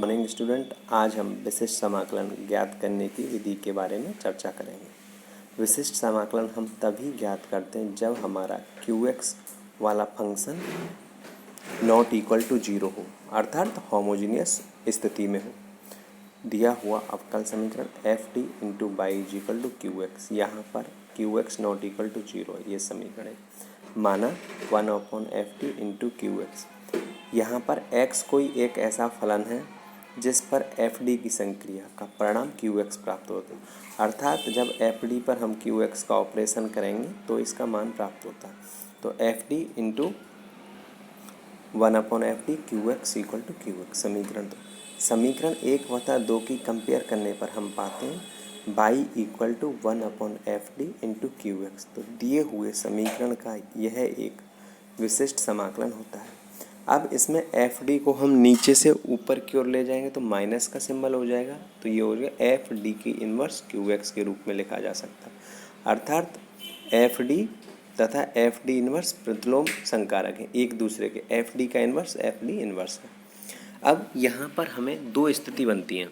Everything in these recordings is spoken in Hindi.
मॉर्निंग स्टूडेंट, आज हम विशिष्ट समाकलन ज्ञात करने की विधि के बारे में चर्चा करेंगे। विशिष्ट समाकलन हम तभी ज्ञात करते हैं जब हमारा क्यू वाला function not equal to zero हो, अर्थात होमोजीनियस स्थिति में हो। दिया हुआ अवकल समीकरण F D into y is equal to Q x, यहाँ पर Q x not equal to zero ये समीकरण है। माना 1/f D into Q x, यहाँ पर x कोई एक ऐसा फलन है जिस पर एफ डी की संक्रिया का परिणाम क्यू एक्स प्राप्त होता है, अर्थात जब एफ डी पर हम क्यू एक्स का ऑपरेशन करेंगे तो इसका मान प्राप्त होता है। तो F D into 1/f D Q x equal to Q x समीकरण 1/2 की कंपेयर करने पर हम पाते हैं y equal to 1/f D into Q x. तो दिए हुए समीकरण का यह एक विशिष्ट समाकलन होता है। अब इसमें एफ डी को हम नीचे से ऊपर की ओर ले जाएंगे तो माइनस का सिंबल हो जाएगा, तो ये हो जाएगा एफ डी की इन्वर्स क्यू एक्स के रूप में लिखा जा सकता है। अर्थात एफ डी तथा एफ डी इन्वर्स प्रतिलोम संकारक है एक दूसरे के। एफ डी का इन्वर्स एफ डी इन्वर्स है। अब यहाँ पर हमें दो स्थिति बनती हैं।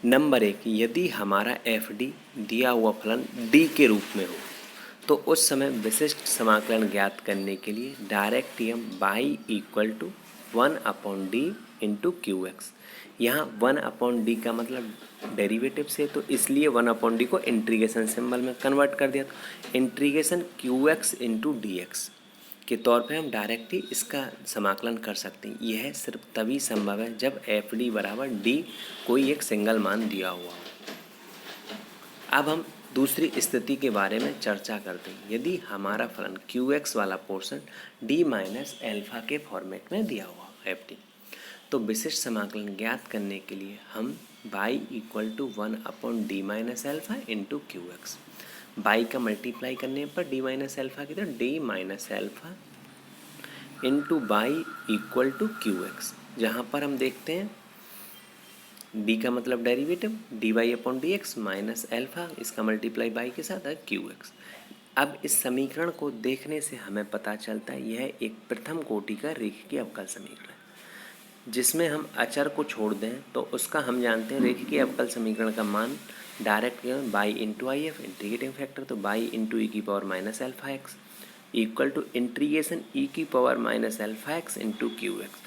नंबर 1, यदि हमारा एफ डी दिया हुआ फलन डी के रूप में हो तो उस समय विशिष्ट समाकलन ज्ञात करने के लिए डायरेक्ट ही हम y equal to 1/d into Q x. यहाँ 1/d का मतलब डेरिवेटिव से, तो इसलिए 1/d को इंटीग्रेशन सिंबल में कन्वर्ट कर दिया। तो integration Q x into D x के तौर पे हम डायरेक्ट ही इसका समाकलन कर सकते हैं। यह सिर्फ तभी संभव है जब एफ डी बराबर डी कोई एक सिंगल मान दिया हुआ हो। अब हम दूसरी स्थिति के बारे में चर्चा करते हैं। यदि हमारा फलन क्यू एक्स वाला पोर्शन डी माइनस एल्फा के फॉर्मेट में दिया हुआ एफ डी, तो विशिष्ट समाकलन ज्ञात करने के लिए हम y equal to 1/d minus alpha into Q x, y का मल्टीप्लाई करने पर डी माइनस एल्फा की तरह D minus alpha into y equal to Q x, जहाँ पर हम देखते हैं डी का मतलब derivative D y upon D x minus alpha, इसका मल्टीप्लाई बाई के साथ है क्यू एक्स। अब इस समीकरण को देखने से हमें पता चलता है यह एक प्रथम कोटि का रेखीय अवकल समीकरण है। जिसमें हम अचर को छोड़ दें तो उसका हम जानते हैं रेखीय अवकल समीकरण का मान direct y into I F integrating factor, तो बाई इंटू ई की power minus alpha x equal to integration e की power minus alpha x into Q x.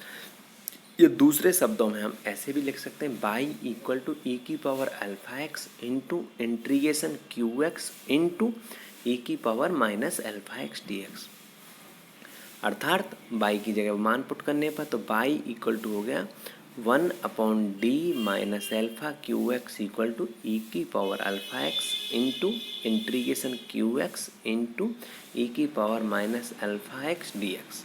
ये दूसरे शब्दों में हम ऐसे भी लिख सकते हैं बाई इक्वल टू ई की power alpha x into integration Q x into ई की power minus alpha x D x. अर्थात बाई की जगह मान पुट करने पर तो बाई इक्वल टू हो गया 1/d minus alpha q x equal to ई की power alpha x into integration Q x into ई की power minus alpha x D x.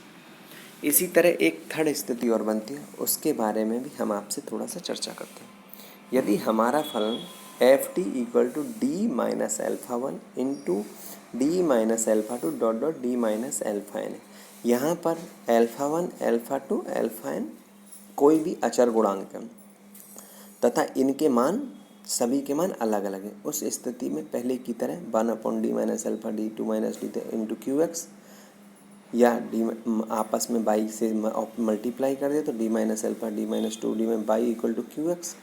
इसी तरह एक थर्ड स्थिति और बनती है, उसके बारे में भी हम आपसे थोड़ा सा चर्चा करते हैं। यदि हमारा फलन F t equal to D minus alpha one into D minus alpha two dot dot D minus alpha n है, यहाँ पर alpha one alpha two alpha n कोई भी अचर गुणांक है तथा इनके मान सभी के मान अलग अलग हैं। उस स्थिति में पहले की तरह 1/d minus alpha D two minus D into Q X या डी आपस में बाई से मल्टीप्लाई कर दे तो D minus alpha D minus two D में by equal to Q X.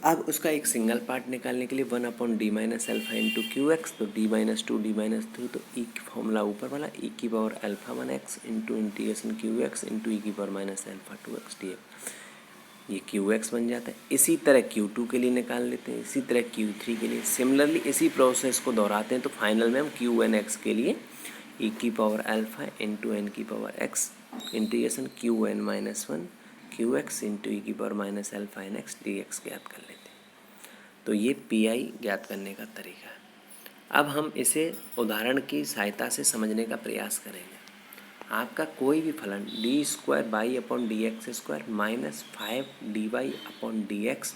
अब उसका एक सिंगल पार्ट निकालने के लिए 1/d minus alpha into Q x, तो D minus two D minus three, तो ई की फॉर्मूला ऊपर वाला ई की power alpha one X into integration Q x into ई की power minus alpha two x D x, ये क्यू एक्स बन जाता है। इसी तरह क्यू टू के लिए निकाल लेते हैं, इसी तरह क्यू थ्री के लिए। सिमिलरली इसी प्रोसेस को दोहराते हैं तो फाइनल में हम क्यू एन एक्स के लिए ई की पावर अल्फा इंटू एन की power X integration Q N minus one Q x into ई की power minus alpha N X D X ज्ञात कर लेते हैं। तो ये पी आई ज्ञात करने का तरीका है। अब हम इसे उदाहरण की सहायता से समझने का प्रयास करेंगे। आपका कोई भी फलन D square by upon D X square minus 5dy upon D X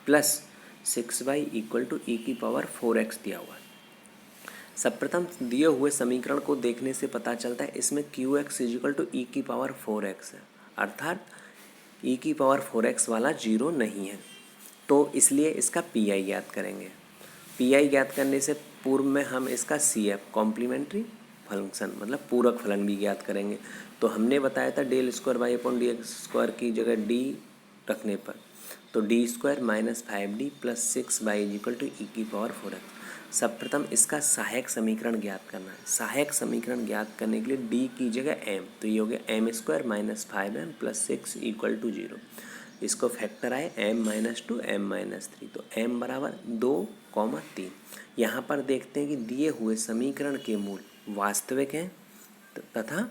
plus 6y equal to ई की पावर 4x दिया हुआ है। सर्वप्रथम दिए हुए समीकरण को देखने से पता चलता है इसमें क्यू एक्स इजिकल टू ई की पावर 4x है, अर्थात ई की पावर 4x वाला जीरो नहीं है, तो इसलिए इसका पी आई ज्ञात करेंगे। पी आई ज्ञात करने से पूर्व में हम इसका सी एफ कॉम्प्लीमेंट्री फंक्शन मतलब पूरक फलन भी ज्ञात करेंगे। तो हमने बताया था del square Y upon D X square की जगह डी रखने पर, तो D square minus 5d plus 6y is equal to ई की पावर 4x। सर्वप्रथम इसका सहायक समीकरण ज्ञात करना है। सहायक समीकरण ज्ञात करने के लिए d की जगह m, तो ये हो गया M square minus 5m plus 6 equal to 0। इसको फैक्टर आए m-2 m-3, तो m बराबर 2, 3। यहाँ पर देखते हैं कि दिए हुए समीकरण के मूल वास्तविक हैं तथा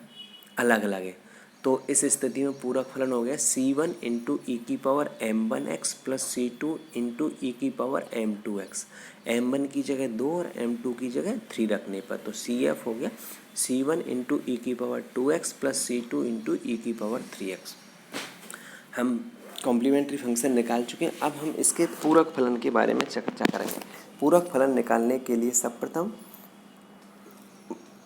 अलग अलग है। तो इस स्थिति में पूरक फलन हो गया c1 इंटू ई की power m1x plus c2 into ई की पावर m2x। m1 की जगह 2 और m2 की जगह 3 रखने पर, तो cf हो गया c1 इंटू ई की power 2x plus c2 into ई की पावर 3x। हम कॉम्प्लीमेंट्री फंक्शन निकाल चुके हैं। अब हम इसके पूरक फलन के बारे में चर्चा करेंगे। पूरक फलन निकालने के लिए सर्वप्रथम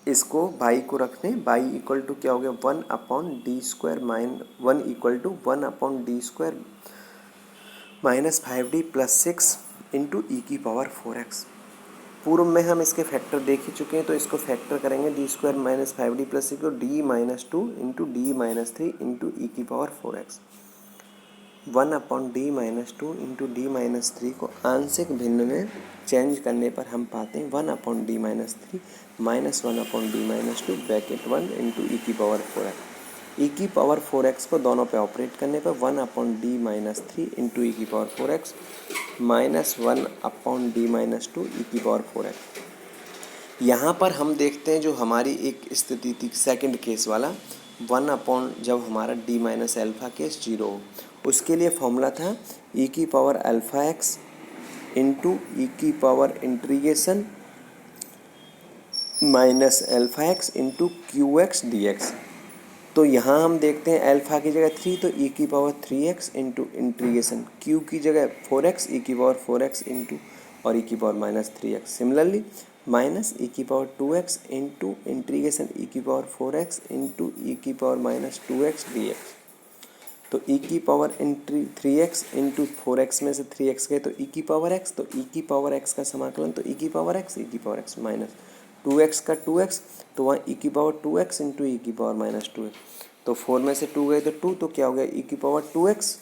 इसको बाई को रख दें। बाई इक्वल टू क्या हो गया 1 upon D square -1 equal to 1 upon D square minus 5d plus 6 into ई की पावर 4x। पूर्व में हम इसके फैक्टर देख ही चुके हैं, तो इसको फैक्टर करेंगे D square minus 5d plus 6 को d-2 इंटू d-3 इंटू ई की power 4x। 1 upon d-2 into d-3 को आंशिक भिन्न में चेंज करने पर हम पाते हैं 1 upon d-3 minus 1 upon d-2 bracket 1 into ई की पावर 4x। ई की पावर 4x को दोनों पे ऑपरेट करने पर 1 अपॉन d-3 इंटू ई की power 4x minus 1 upon d-2 ई की पावर 4x। यहाँ पर हम देखते हैं जो हमारी एक स्थिति थी सेकंड केस वाला 1 अपॉन, जब हमारा d माइनस एल्फा केस 0 हो, उसके लिए फॉर्मूला था ई की पावर अल्फ़ा एक्स इंटू ई की power integration minus alpha x into Q x D x. तो यहाँ हम देखते हैं अल्फ़ा की जगह 3, तो ई की power 3x into integration Q की जगह 4x ई की पावर 4x इंटू और ई की power minus 3x। Similarly minus E की power 2x into integration e की पावर 4x इंटू ई की पावर माइनस 2x dx। तो ई की पावर 3x इंटू 4x में से 3x गए तो ई की पावर x, तो ई की पावर x का समाकलन तो ई की पावर x माइनस 2x का 2x, तो वहाँ ई की पावर 2x इंटू ई की पावर माइनस 2x। तो 4 में से 2 गए तो 2, तो क्या हो गया ई की पावर 2x।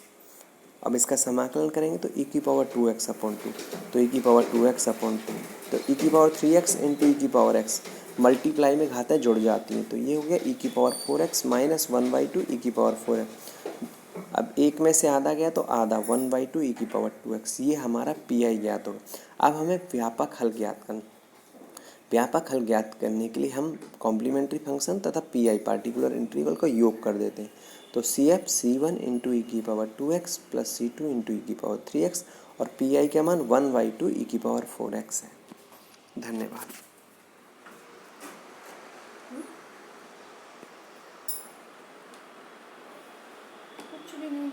अब इसका समाकलन करेंगे तो ई की पावर 2x अपॉन 2, तो ई की पावर 2x अपॉन 2, तो ई की पावर 3x इंटू ई की पावर x। मल्टीप्लाई में घातें जुड़ जाती हैं, तो ये हो गया ई की पावर 4x माइनस 1/2 ई की पावर 4x। अब एक में से आधा गया तो आधा 1/2 ई की पावर 2x। ये हमारा पी आई ज्ञात होगा। अब हमें व्यापक हल ज्ञात करना। व्यापक हल ज्ञात करने के लिए हम कॉम्प्लीमेंट्री फंक्शन तथा पी आई पार्टिकुलर इंटीग्रल का योग कर देते हैं। तो सी एफ c1 इंटू ई की power 2x plus c2 into ई की पावर 3x और पी आई का मान 1/2 ई की पावर 4x है। धन्यवाद। कुछ भी नहीं